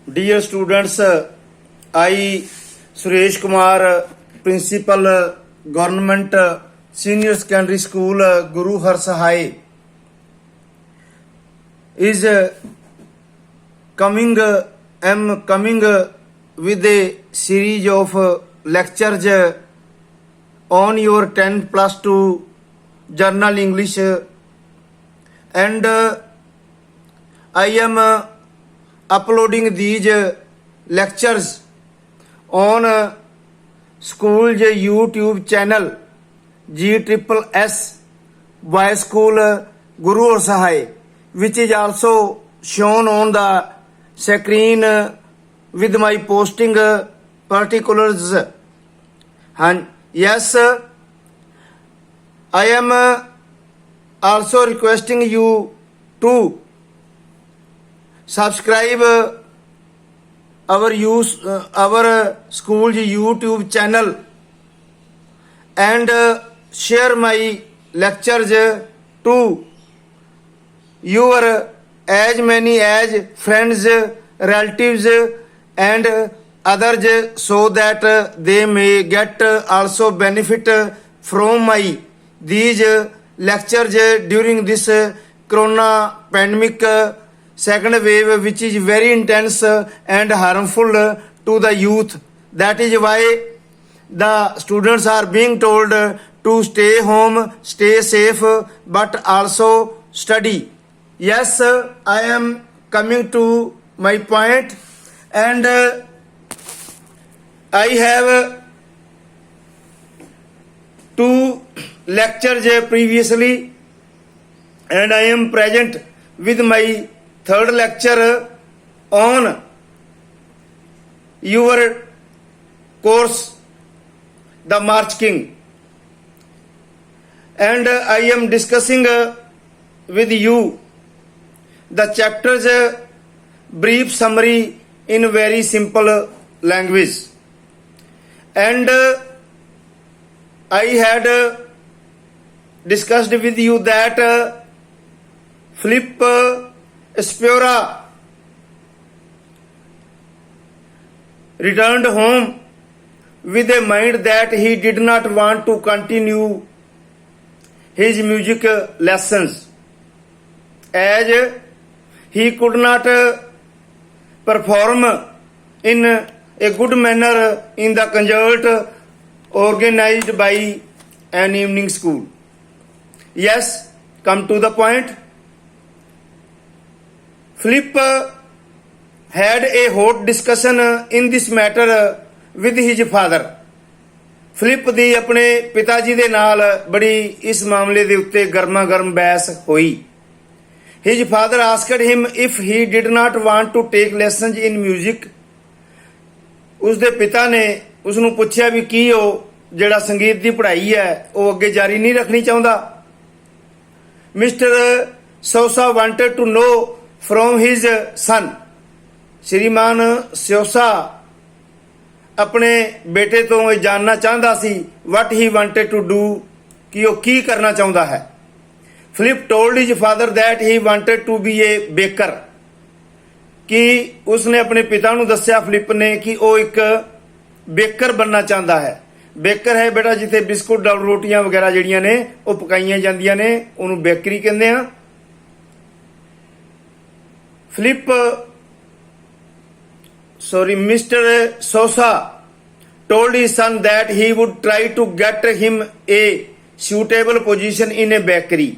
Dear students, I Suresh Kumar, Principal, Government Senior Secondary School, Guru Har Sahai, is coming with a series of lectures on your 10 plus 2 Journal English, and I am uploading these lectures on school's YouTube channel GSSS Boys School Guru Har Sahai, which is also shown on the screen with my posting particulars. And yes, I am also requesting you to subscribe our school's YouTube channel and share my lectures to your as many as friends, relatives and others, so that they may get also benefit from my these lectures during this corona pandemic second wave, which is very intense and harmful to the youth. That is why the students are being told to stay home, stay safe, but also study. Yes, I am coming to my point, and I have two lectures previously, and I am present with my third lecture on your course, The March King, and I am discussing with you the chapter's brief summary in very simple language. And I had discussed with you that Philip Spira returned home with a mind that he did not want to continue his music lessons, as he could not perform in a good manner in the concert organized by an evening school. Yes, come to the point. Philip had a hot discussion in this matter with his father. Philip ਦੀ ਆਪਣੇ ਪਿਤਾ ਜੀ ਦੇ ਨਾਲ ਬੜੀ ਇਸ ਮਾਮਲੇ ਦੇ ਉੱਤੇ ਗਰਮਾ ਗਰਮ ਬਹਿਸ ਹੋਈ. His father asked him if he did not want to take lessons in music. ਉਸਦੇ ਪਿਤਾ ਨੇ ਉਸ ਨੂੰ ਪੁੱਛਿਆ ਵੀ ਕੀ ਉਹ ਜਿਹੜਾ ਸੰਗੀਤ ਦੀ ਪੜ੍ਹਾਈ ਹੈ ਉਹ ਅੱਗੇ ਜਾਰੀ ਨਹੀਂ ਰੱਖਣੀ ਚਾਹੁੰਦਾ. Mister Sosa wanted to know from his son. ਸ਼੍ਰੀਮਾਨ ਸਿਓਸਾ ਆਪਣੇ ਬੇਟੇ ਤੋਂ ਇਹ ਜਾਣਨਾ ਚਾਹੁੰਦਾ ਸੀ what he wanted to do, ਕਿ ਉਹ ਕੀ ਕਰਨਾ ਚਾਹੁੰਦਾ ਹੈ. Philip told his father that he wanted to be a baker. ਕਿ ਉਸਨੇ ਆਪਣੇ ਪਿਤਾ ਨੂੰ ਦੱਸਿਆ ਫਿਲਿਪ ਨੇ ਕਿ ਉਹ ਇੱਕ ਬੇਕਰ ਬਣਨਾ ਚਾਹੁੰਦਾ ਹੈ. ਬੇਕਰ ਹੈ ਬੇਟਾ ਜਿੱਥੇ ਬਿਸਕੁਟ ਡਬਲ ਰੋਟੀਆਂ ਵਗੈਰਾ ਜਿਹੜੀਆਂ ਨੇ ਉਹ ਪਕਾਈਆਂ ਜਾਂਦੀਆਂ ਨੇ, ਉਹਨੂੰ ਬੇਕਰੀ ਕਹਿੰਦੇ ਆ. Mr. Sosa told his son that he would try to get him a suitable position in a bakery.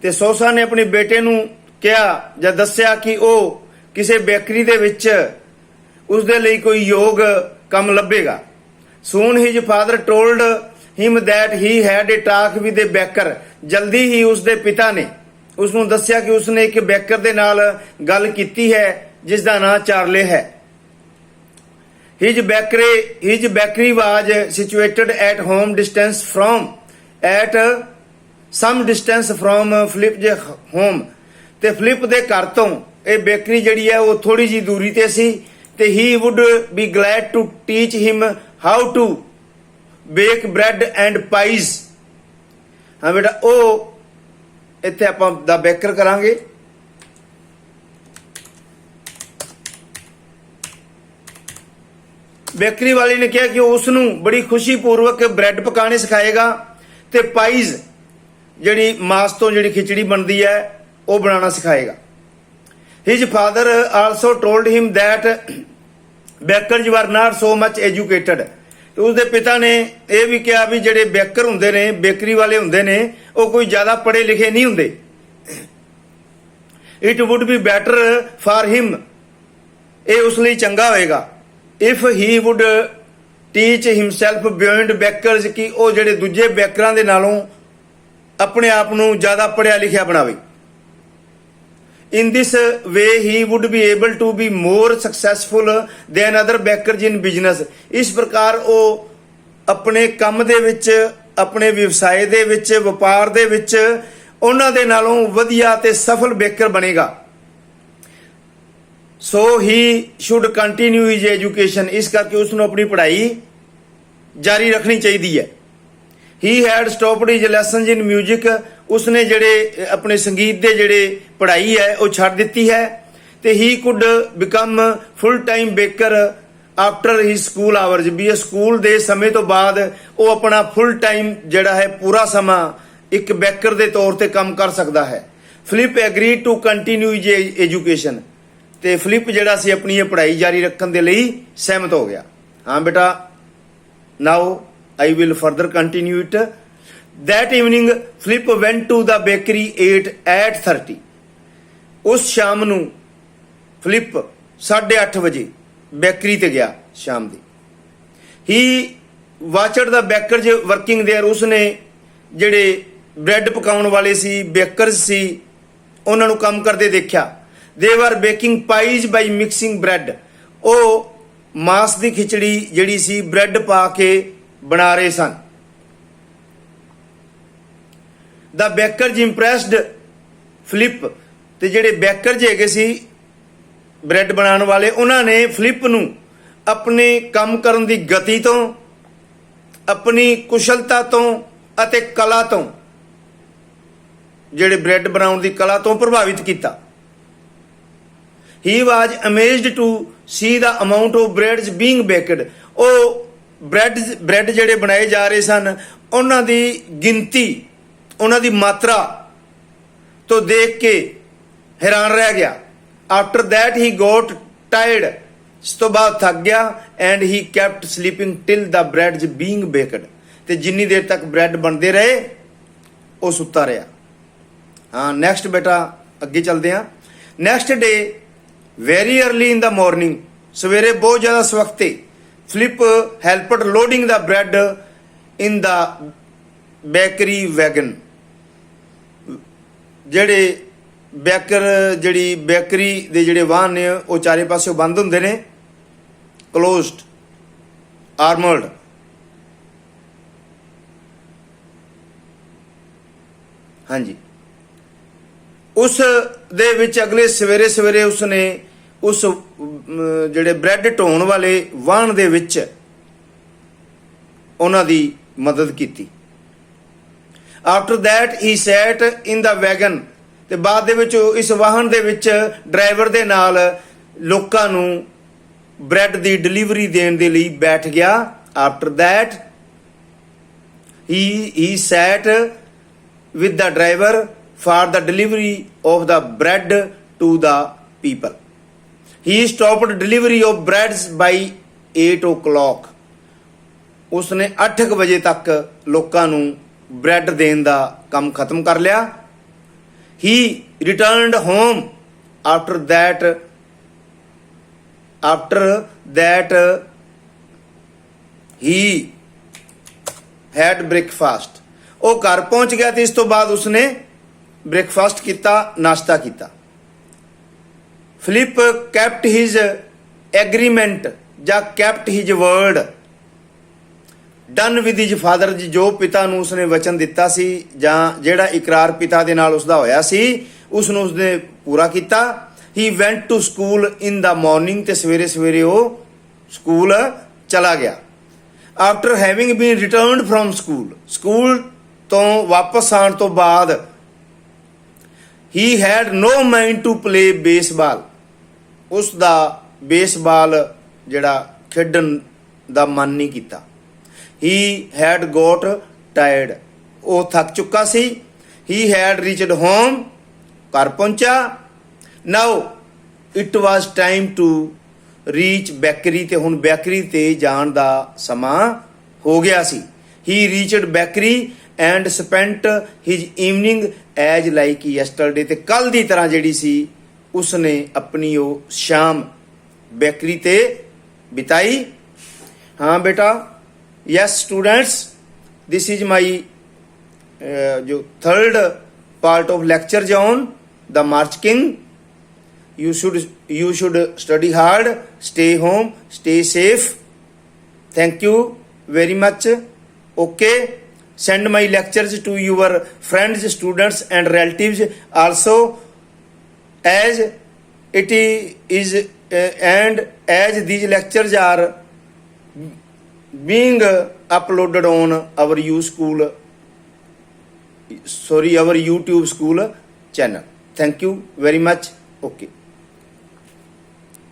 ਤੇ ਸੋਸਾ ਨੇ ਆਪਣੇ ਬੇਟੇ ਨੂੰ ਕਿਹਾ ਜਾਂ ਦੱਸਿਆ ਕਿ ਉਹ ਕਿਸੇ ਬੇਕਰੀ ਦੇ ਵਿੱਚ ਉਸਦੇ ਲਈ ਕੋਈ ਯੋਗ ਕੰਮ ਲੱਭੇਗਾ. Soon his father told him that he had a talk with a baker. ਜਲਦੀ ਹੀ ਉਸਦੇ ਪਿਤਾ ਨੇ ਉਸ ਨੂੰ ਦੱਸਿਆ ਕਿ ਉਸਨੇ ਇੱਕ ਬੇਕਰ ਦੇ ਨਾਲ ਗੱਲ ਕੀਤੀ ਹੈ ਜਿਸ ਦਾ ਨਾਂ ਚਾਰਲੇ ਹੈ. His bakery was situated at some distance from Philip's home. ਤੇ ਫਿਲਿਪ ਦੇ ਘਰ ਤੋਂ ਇਹ ਬੇਕਰੀ ਜਿਹੜੀ ਹੈ ਉਹ ਥੋੜੀ ਜੀ ਦੂਰੀ ਤੇ ਸੀ ਤੇ he would be glad to teach him how to bake bread and pies. ਹਾਂ ਬੇਟਾ ਉਹ ਇੱਥੇ ਆਪਾਂ ਦਾ ਬੇਕਰ ਕਰਾਂਗੇ. ਬੇਕਰੀ ਵਾਲੇ ਨੇ ਕਿਹਾ ਕਿ ਉਸ ਨੂੰ ਬੜੀ ਖੁਸ਼ੀਪੂਰਵਕ ਬ੍ਰੈਡ ਪਕਾਣੇ ਸਿਖਾਏਗਾ ਤੇ ਪਾਈਜ਼ ਜਿਹੜੀ ਮਾਸ ਤੋਂ ਜਿਹੜੀ ਖਿਚੜੀ ਬਣਦੀ ਹੈ ਉਹ ਬਣਾਉਣਾ ਸਿਖਾਏਗਾ। His father also told him that bakers were not so much educated. ਤੇ ਉਸਦੇ ਪਿਤਾ ਨੇ ਇਹ ਵੀ ਕਿਹਾ ਵੀ ਜਿਹੜੇ ਬੇਕਰ ਹੁੰਦੇ ਨੇ, ਬੇਕਰੀ ਵਾਲੇ ਹੁੰਦੇ ਨੇ, ਉਹ ਕੋਈ ਜ਼ਿਆਦਾ ਪੜ੍ਹੇ ਲਿਖੇ ਨਹੀਂ ਹੁੰਦੇ। It would be better for him, ਇਹ ਉਸ ਲਈ ਚੰਗਾ ਹੋਏਗਾ, if he would teach himself beyond bakers, ਕਿ ਉਹ ਜਿਹੜੇ ਦੂਜੇ ਬੇਕਰਾਂ ਦੇ ਨਾਲੋਂ ਆਪਣੇ ਆਪ ਨੂੰ ਜ਼ਿਆਦਾ ਪੜ੍ਹਿਆ ਲਿਖਿਆ ਬਣਾਵੇ। In this way he would be able to be more successful than other bakers in business। ਇਸ ਪ੍ਰਕਾਰ ਉਹ ਆਪਣੇ ਕੰਮ ਦੇ ਵਿੱਚ, ਆਪਣੇ ਵਿਵਸਾਏ ਦੇ ਵਿੱਚ, ਵਪਾਰ ਦੇ ਵਿੱਚ ਉਹਨਾਂ ਦੇ ਨਾਲੋਂ ਵਧੀਆ ਤੇ ਸਫਲ ਬੇਕਰ ਬਣੇਗਾ। So he should continue his education। ਇਸ ਕਰਕੇ ਉਸ ਨੂੰ ਆਪਣੀ ਪੜ੍ਹਾਈ ਜਾਰੀ ਰੱਖਣੀ ਚਾਹੀਦੀ ਹੈ। He had stopped his lessons in music। ਉਸਨੇ ਜਿਹੜੇ ਆਪਣੇ ਸੰਗੀਤ ਦੇ ਜਿਹੜੇ ਪੜ੍ਹਾਈ ਹੈ ਉਹ ਛੱਡ ਦਿੱਤੀ ਹੈ। ਤੇ he could become full time baker after his school hours, ਵੀ ਸਕੂਲ ਦੇ ਸਮੇਂ ਤੋਂ ਬਾਅਦ ਉਹ ਆਪਣਾ ਫੁੱਲ ਟਾਈਮ ਜਿਹੜਾ ਹੈ ਪੂਰਾ ਸਮਾਂ ਇੱਕ ਬੇਕਰ ਦੇ ਤੌਰ ਤੇ ਕੰਮ ਕਰ ਸਕਦਾ ਹੈ। Philip agreed to continue his education. ਤੇ ਫਿਲਿਪ ਜਿਹੜਾ ਸੀ ਆਪਣੀ ਇਹ ਪੜ੍ਹਾਈ ਜਾਰੀ ਰੱਖਣ ਦੇ ਲਈ ਸਹਿਮਤ ਹੋ ਗਿਆ। ਹਾਂ ਬੇਟਾ, ਨਾਓ I will further continue it। That evening, Philip went to the bakery at 8:30। ਉਸ ਸ਼ਾਮ ਨੂੰ ਫਿਲਿਪ 8:30 ਵਜੇ ਬੇਕਰੀ ਤੇ ਗਿਆ ਸ਼ਾਮ ਦੀ। He watched the bakers working there। ਉਸਨੇ ਜਿਹੜੇ ਬ੍ਰੈਡ ਪਕਾਉਣ ਵਾਲੇ ਸੀ, ਬੇਕਰਸ ਸੀ, ਉਹਨਾਂ ਨੂੰ ਕੰਮ ਕਰਦੇ ਦੇਖਿਆ। They were baking pies by mixing bread। ਉਹ ਮਾਸ ਦੀ ਖਿਚੜੀ ਜਿਹੜੀ ਸੀ ਬ੍ਰੈਡ ਪਾ ਕੇ ਬਣਾ ਰਹੇ ਸਨ। ਦਾ ਬੇਕਰਜ਼ ਇੰਪ੍ਰੈਸਡ ਫਿਲਿਪ। ਤੇ ਜਿਹੜੇ ਬੇਕਰਜ਼ ਹੈਗੇ ਸੀ ਬ੍ਰੈਡ ਬਣਾਉਣ ਵਾਲੇ, ਉਹਨਾਂ ਨੇ ਫਿਲਿਪ ਨੂੰ ਆਪਣੇ ਕੰਮ ਕਰਨ ਦੀ ਗਤੀ ਤੋਂ, ਆਪਣੀ ਕੁਸ਼ਲਤਾ ਤੋਂ ਅਤੇ ਕਲਾ ਤੋਂ, ਜਿਹੜੇ ਬ੍ਰੈਡ ਬਣਾਉਣ ਦੀ ਕਲਾ ਤੋਂ ਪ੍ਰਭਾਵਿਤ ਕੀਤਾ। He was amazed to see the amount of breads being baked. ਉਹ ਬ੍ਰੈਡ ਜਿਹੜੇ ਬਣਾਏ ਜਾ ਰਹੇ ਸਨ ਉਹਨਾਂ ਦੀ ਗਿਣਤੀ, ਉਹਨਾਂ ਦੀ ਮਾਤਰਾ ਤੋਂ ਦੇਖ ਕੇ ਹੈਰਾਨ ਰਹਿ ਗਿਆ। After that he got tired. ਇਸ ਤੋਂ ਬਾਅਦ ਥੱਕ ਗਿਆ। And he kept sleeping till the breads being baked. ਤੇ ਜਿੰਨੀ ਦੇਰ ਤੱਕ ਬ੍ਰੈਡ ਬਣਦੇ ਰਹੇ ਉਹ ਸੁੱਤਾ ਰਿਹਾ। ਹਾਂ, ਨੈਕਸਟ ਬੇਟਾ ਅੱਗੇ ਚੱਲਦੇ ਹਾਂ। Next day very early in the morning, ਸਵੇਰੇ ਬਹੁਤ ਜ਼ਿਆਦਾ ਸਵਖਤੇ, ਫਿਲਿਪ ਹੈਲਪਡ ਲੋਡਿੰਗ ਦਾ ਬ੍ਰੈਡ ਇਨ ਦਾ ਬੇਕਰੀ ਵੈਗਨ। ਜਿਹੜੇ ਜਿਹੜੀ ਬੇਕਰੀ ਦੇ ਜਿਹੜੇ ਵਾਹਨ ਨੇ ਉਹ ਚਾਰੇ ਪਾਸੇ ਬੰਦ ਹੁੰਦੇ ਨੇ, ਕਲੋਜ਼ਡ, ਆਰਮਰਡ। ਹਾਂਜੀ, ਉਸ ਦੇ ਵਿੱਚ ਅਗਲੇ ਸਵੇਰੇ ਸਵੇਰੇ ਉਸਨੇ ਉਸ ਜਿਹੜੇ ਬ੍ਰੈਡ ਢੋਣ ਵਾਲੇ ਵਾਹਨ ਦੇ ਵਿੱਚ ਉਹਨਾਂ ਦੀ ਮਦਦ ਕੀਤੀ। After that he set in the wagon. ਤੇ ਬਾਅਦ ਦੇ ਵਿੱਚ ਇਸ ਵਾਹਨ ਦੇ ਵਿੱਚ ਡਰਾਈਵਰ ਦੇ ਨਾਲ ਲੋਕਾਂ ਨੂੰ ਬ੍ਰੈਡ ਦੀ ਡਿਲੀਵਰੀ ਦੇਣ ਦੇ ਲਈ ਬੈਠ ਗਿਆ। After that he sat with the driver for the delivery of the bread to the people. He stopped delivery of breads by 8 o'clock। ਉਸਨੇ 8 ਵਜੇ ਤੱਕ ਲੋਕਾਂ ਨੂੰ ਬ੍ਰੈਡ ਦੇਣ ਦਾ ਕੰਮ ਖਤਮ ਕਰ ਲਿਆ। He returned home after that he had breakfast. ਉਹ ਘਰ ਪਹੁੰਚ ਗਿਆ ਤੇ ਇਸ ਤੋਂ ਬਾਅਦ ਉਸਨੇ ਬ੍ਰੇਕਫਾਸਟ ਕੀਤਾ, ਨਾਸ਼ਤਾ ਕੀਤਾ। ਫਿਲਿਪ ਕੈਪਟ ਹਿਜ ਐਗਰੀਮੈਂਟ ਜਾਂ kept his word done with his father. ਜੋ ਪਿਤਾ ਨੂੰ ਉਸਨੇ ਵਚਨ ਦਿੱਤਾ ਸੀ ਜਾਂ ਜਿਹੜਾ ਇਕਰਾਰ ਪਿਤਾ ਦੇ ਨਾਲ ਉਸਦਾ ਹੋਇਆ ਸੀ ਉਸ ਨੂੰ ਉਸਨੇ ਪੂਰਾ ਕੀਤਾ। He went to school in the morning. ਤੇ ਸਵੇਰੇ ਸਵੇਰੇ ਉਹ ਸਕੂਲ ਚਲਾ ਗਿਆ। After having been returned from school ਤੋਂ ਵਾਪਸ ਆਉਣ ਤੋਂ ਬਾਅਦ he had no mind to play baseball. ਉਸ ਦਾ ਬੇਸਬਾਲ ਜਿਹੜਾ ਖੇਡਣ ਦਾ ਮਨ ਨਹੀਂ ਕੀਤਾ। ਹੀ ਹੈਡ ਗੋਟ ਟਾਇਰਡ, ਉਹ ਥੱਕ ਚੁੱਕਾ ਸੀ। ਹੀ ਹੈਡ ਰੀਚਡ ਹੋਮ, ਘਰ ਪਹੁੰਚਾ। Now it was time to reach bakery, ਤੇ ਹੁਣ ਬੈਕਰੀ ਤੇ ਜਾਣ ਦਾ ਸਮਾਂ ਹੋ ਗਿਆ ਸੀ। He reached bakery and spent his evening as like yesterday, ਤੇ ਕੱਲ ਦੀ ਤਰ੍ਹਾਂ ਜਿਹੜੀ ਸੀ ਉਸਨੇ ਆਪਣੀ ਉਹ ਸ਼ਾਮ ਬੈਕਰੀ ਤੇ ਬਿਤਾਈ। हाँ बेटा, yes students, this is my जो third part of lecture on the march king. you should study hard, stay home, stay safe. Thank you very much. Okay, send my lectures to your friends, students and relatives also, as it is and as these lectures are being uploaded on our YouTube school channel. Thank you very much. Okay.